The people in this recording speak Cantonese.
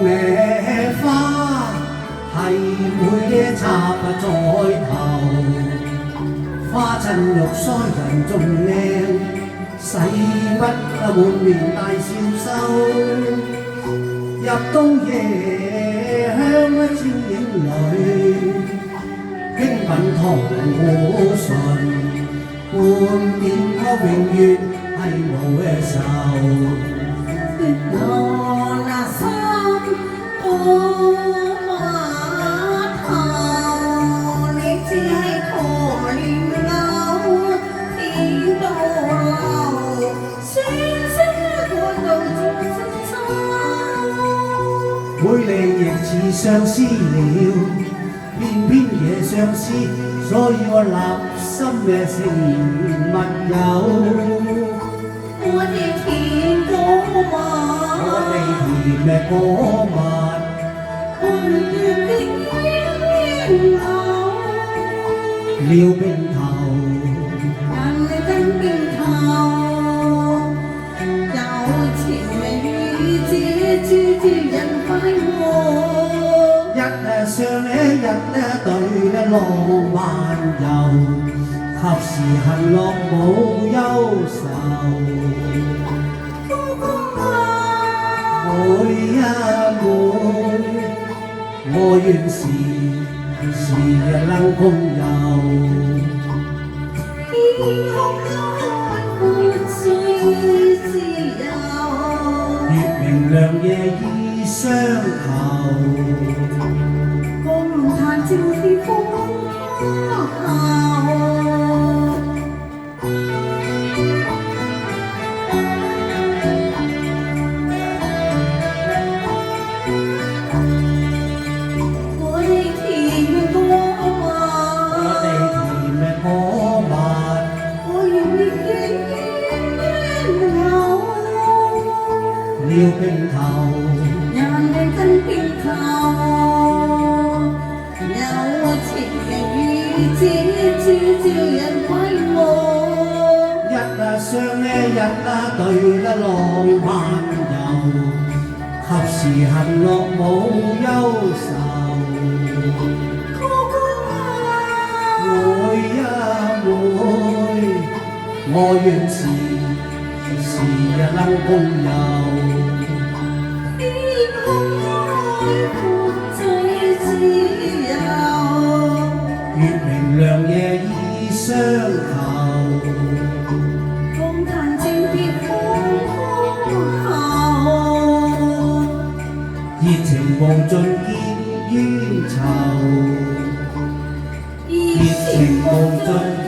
野花係每夜插在頭，花襯玉腮人仲靚，使乜滿面帶笑收？入到夜香清影裏，輕品糖果醇，半點可永遠係無愁。我那心多碼頭，你只係可憐我天到老，先生過度自羞。每離亦似相思了，偏偏夜相思，所以我立心嘅情密友。我哋甜果蜜，我哋甜嘅果蜜，半月的煙柳，撩冰頭，人嘅真邊頭，有情嘅雨這諸人快活。一雙一對浪漫遊，及時行樂無憂愁。每我願時日能共遊。天空中水自由，月明亮夜依相求。光壇照貼風後。撩冰頭，人嘅真邊頭，有情嘅雨這照人快樂。一雙一對浪漫遊，及時行樂無憂愁。我願時日能共遊。月明亮夜依相求，光壇照貼風後，熱情無盡結冤仇，熱情無盡結